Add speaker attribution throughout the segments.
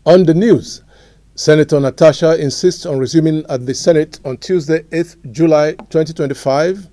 Speaker 1: On the news, Senator Natasha insists on resuming at the Senate on Tuesday, 8th July 2025.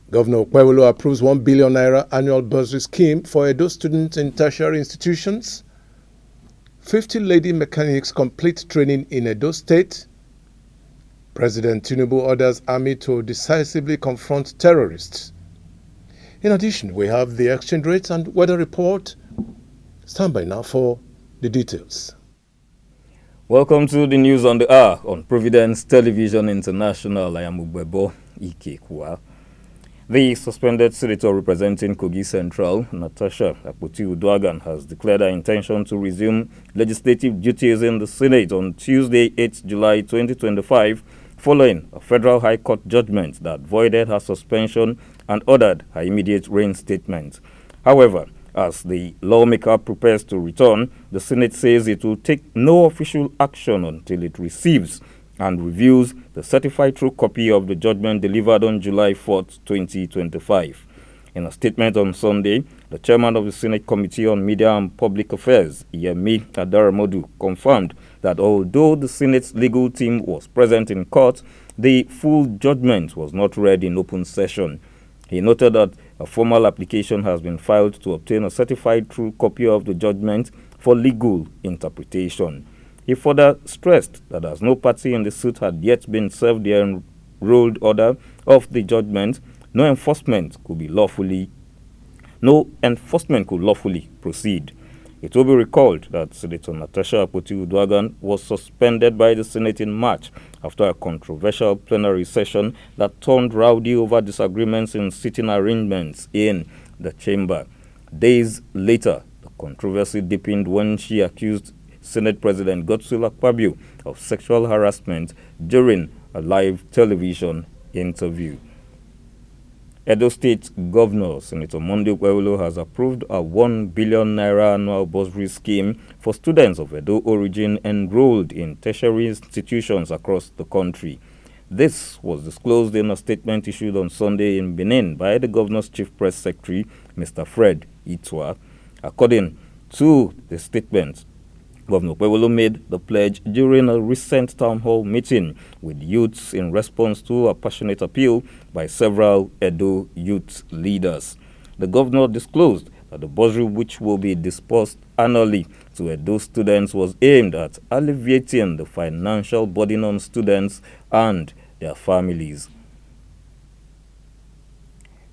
Speaker 1: Governor Okpebholo approves 1 billion naira annual bursary scheme for Edo students in tertiary institutions. 50 lady mechanics complete training in Edo State. President Tinubu orders army to decisively confront terrorists. In addition, we have the exchange rate and weather report. Stand by now for the details.
Speaker 2: Welcome to the news on the hour on Providence Television International. I am Ubebo Ikekwa. The suspended senator representing Kogi Central, Natasha Akpoti-Uduaghan, has declared her intention to resume legislative duties in the Senate on Tuesday, 8 July 2025, following a federal high court judgment that voided her suspension and ordered her immediate reinstatement. However, as the lawmaker prepares to return, the Senate says it will take no official action until it receives and reviews the certified true copy of the judgment delivered on July 4, 2025. In a statement on Sunday, the chairman of the Senate Committee on Media and Public Affairs, Yemi Adaramodu, confirmed that although the Senate's legal team was present in court, the full judgment was not read in open session. He noted that a formal application has been filed to obtain a certified true copy of the judgment for legal interpretation. He further stressed that as no party in the suit had yet been served the enrolled order of the judgment, no enforcement could lawfully proceed. It will be recalled that Senator Natasha Akpoti-Uduaghan was suspended by the Senate in March after a controversial plenary session that turned rowdy over disagreements in sitting arrangements in the chamber. Days later, the controversy deepened when she accused Senate President Godswill Akpabio of sexual harassment during a live television interview. Edo State Governor Senator Monday Okpebholo has approved a 1 billion naira annual bursary scheme for students of Edo origin enrolled in tertiary institutions across the country. This was disclosed in a statement issued on Sunday in Benin by the governor's chief press secretary, Mr. Fred Itwa. According to the statement, Governor Okpebholo made the pledge during a recent town hall meeting with youths in response to a passionate appeal by several Edo youth leaders. The governor disclosed that the bursary, which will be disbursed annually to Edo students, was aimed at alleviating the financial burden on students and their families.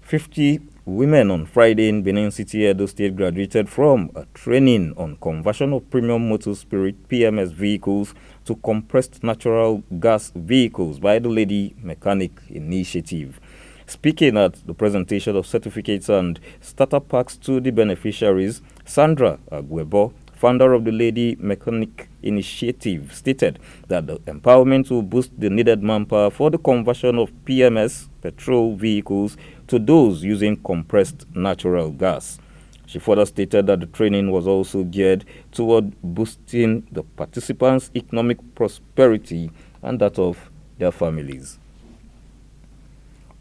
Speaker 2: 50 women on Friday in Benin City, Edo State, graduated from a training on conversion of premium motor spirit (PMS) vehicles to compressed natural gas vehicles by the Lady Mechanic Initiative. Speaking at the presentation of certificates and starter packs to the beneficiaries, Sandra Agwebo, founder of the Lady Mechanic Initiative, stated that the empowerment will boost the needed manpower for the conversion of PMS petrol vehicles to those using compressed natural gas. She further stated that the training was also geared toward boosting the participants' economic prosperity and that of their families.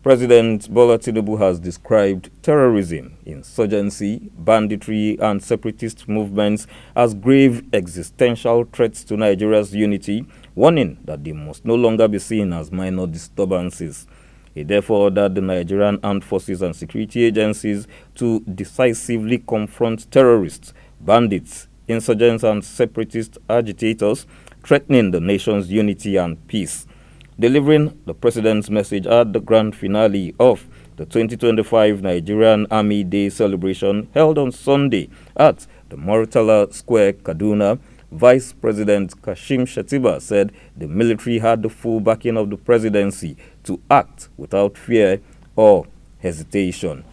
Speaker 2: President Bola Tinubu has described terrorism, insurgency, banditry, and separatist movements as grave existential threats to Nigeria's unity, warning that they must no longer be seen as minor disturbances. He therefore ordered the Nigerian armed forces and security agencies to decisively confront terrorists, bandits, insurgents, and separatist agitators, threatening the nation's unity and peace. Delivering the president's message at the grand finale of the 2025 Nigerian Army Day celebration held on Sunday at the Murtala Square, Kaduna, Vice President Kashim Shettiba said the military had the full backing of the presidency to act without fear or hesitation.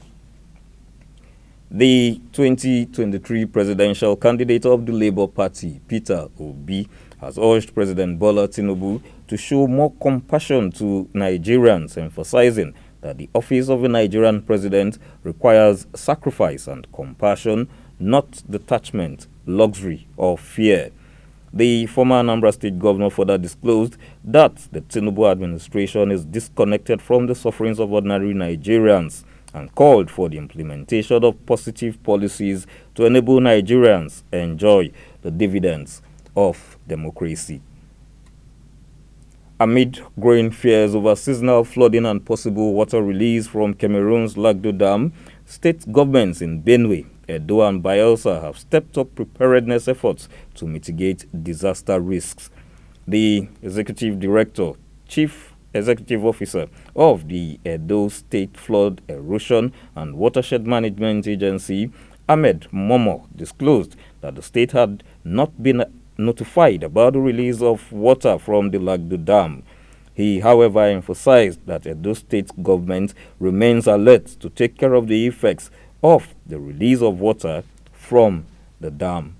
Speaker 2: The 2023 presidential candidate of the Labour Party, Peter Obi, has urged President Bola Tinubu to show more compassion to Nigerians, emphasizing that the office of a Nigerian president requires sacrifice and compassion, not detachment, luxury, or fear. The former Anambra State governor further disclosed that the Tinubu administration is disconnected from the sufferings of ordinary Nigerians and called for the implementation of positive policies to enable Nigerians enjoy the dividends of democracy. Amid growing fears over seasonal flooding and possible water release from Cameroon's Lagdo Dam, state governments in Benue, Edo and Bayelsa have stepped up preparedness efforts to mitigate disaster risks. The Executive Director, Chief Executive Officer of the Edo State Flood Erosion and Watershed Management Agency, Ahmed Momo, disclosed that the state had not been notified about the release of water from the Lagdo Dam. He, however, emphasized that Edo State government remains alert to take care of the effects of the release of water from the dam.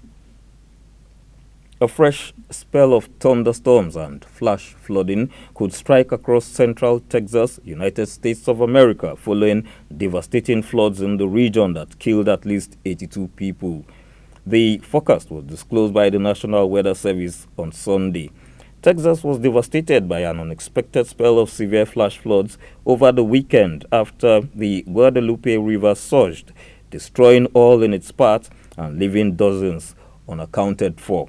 Speaker 2: A fresh spell of thunderstorms and flash flooding could strike across central Texas, United States of America, following devastating floods in the region that killed at least 82 people. The forecast was disclosed by the National Weather Service on Sunday. Texas was devastated by an unexpected spell of severe flash floods over the weekend after the Guadalupe River surged, destroying all in its path and leaving dozens unaccounted for.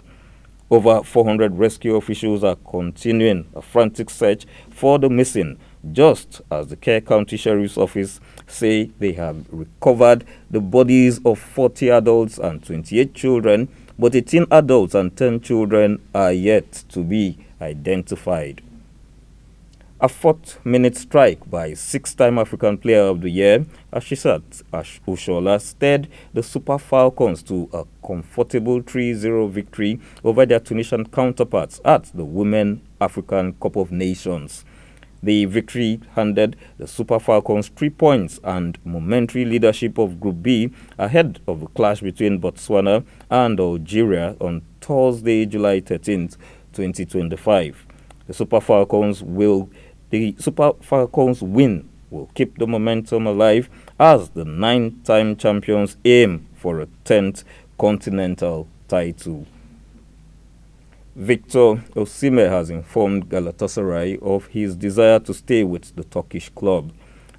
Speaker 2: Over 400 rescue officials are continuing a frantic search for the missing, just as the Kerr County Sheriff's Office say they have recovered the bodies of 40 adults and 28 children, but 18 adults and 10 children are yet to be identified. A 4th-minute strike by 6-time African Player of the Year, Ashisat Oshola, steered the Super Falcons to a comfortable 3-0 victory over their Tunisian counterparts at the Women African Cup of Nations. The victory handed the Super Falcons 3 points and momentary leadership of Group B ahead of the clash between Botswana and Algeria on Thursday, July 13th, 2025. The Super Falcons win will keep the momentum alive as the 9-time champions aim for a 10th continental title. Victor Osimhen has informed Galatasaray of his desire to stay with the Turkish club.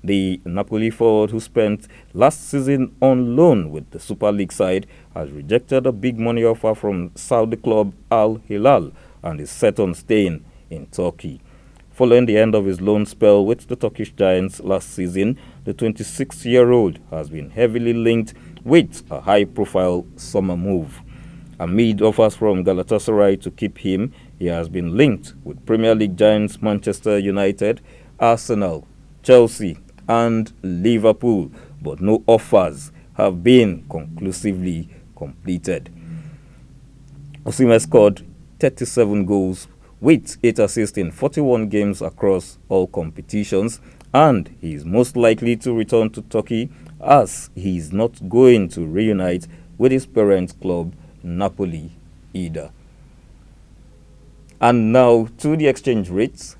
Speaker 2: The Napoli forward, who spent last season on loan with the Super League side, has rejected a big money offer from Saudi club Al Hilal and is set on staying in Turkey. Following the end of his loan spell with the Turkish Giants last season, the 26-year-old has been heavily linked with a high-profile summer move. Amid offers from Galatasaray to keep him, he has been linked with Premier League giants Manchester United, Arsenal, Chelsea, and Liverpool, but no offers have been conclusively completed. Osimhen scored 37 goals with 8 assists in 41 games across all competitions, and he is most likely to return to Turkey as he is not going to reunite with his parent club, Napoli, either. And now to the exchange rates.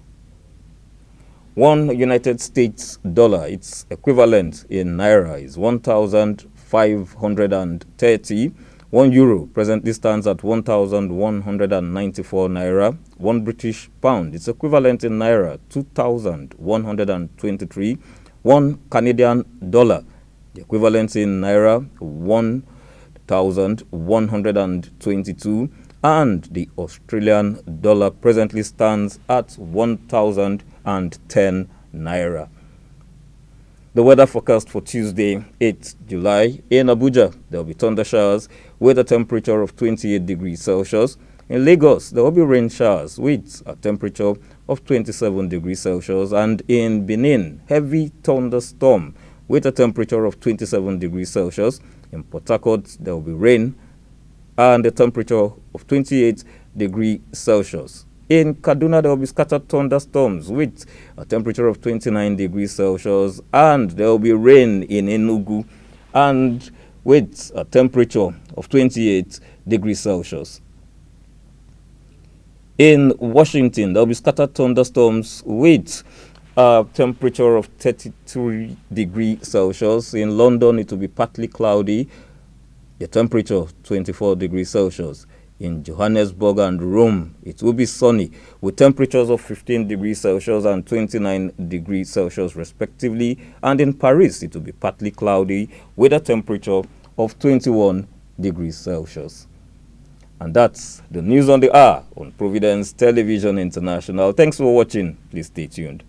Speaker 2: One United States dollar, its equivalent in naira, is 1,530. 1 euro presently stands at 1,194 naira. 1 British pound, its equivalent in naira, 2,123. 1 Canadian dollar, the equivalent in naira, 1,122. And the Australian dollar presently stands at 1,010 naira. The weather forecast for Tuesday, 8th July. In Abuja, there will be thunder showers with a temperature of 28 degrees Celsius. In Lagos, there will be rain showers with a temperature of 27 degrees Celsius. And in Benin, heavy thunderstorm with a temperature of 27 degrees Celsius. In Port Harcourt, there will be rain and a temperature of 28 degrees Celsius. In Kaduna, there will be scattered thunderstorms with a temperature of 29 degrees Celsius, and there will be rain in Enugu and with a temperature of 28 degrees Celsius. In Washington, there will be scattered thunderstorms with a temperature of 33 degrees Celsius. In London, it will be partly cloudy, a temperature of 24 degrees Celsius. In Johannesburg and Rome, it will be sunny with temperatures of 15 degrees Celsius and 29 degrees Celsius respectively. And in Paris, it will be partly cloudy with a temperature of 21 degrees Celsius. And that's the news on the hour on Providence Television International. Thanks for watching. Please stay tuned.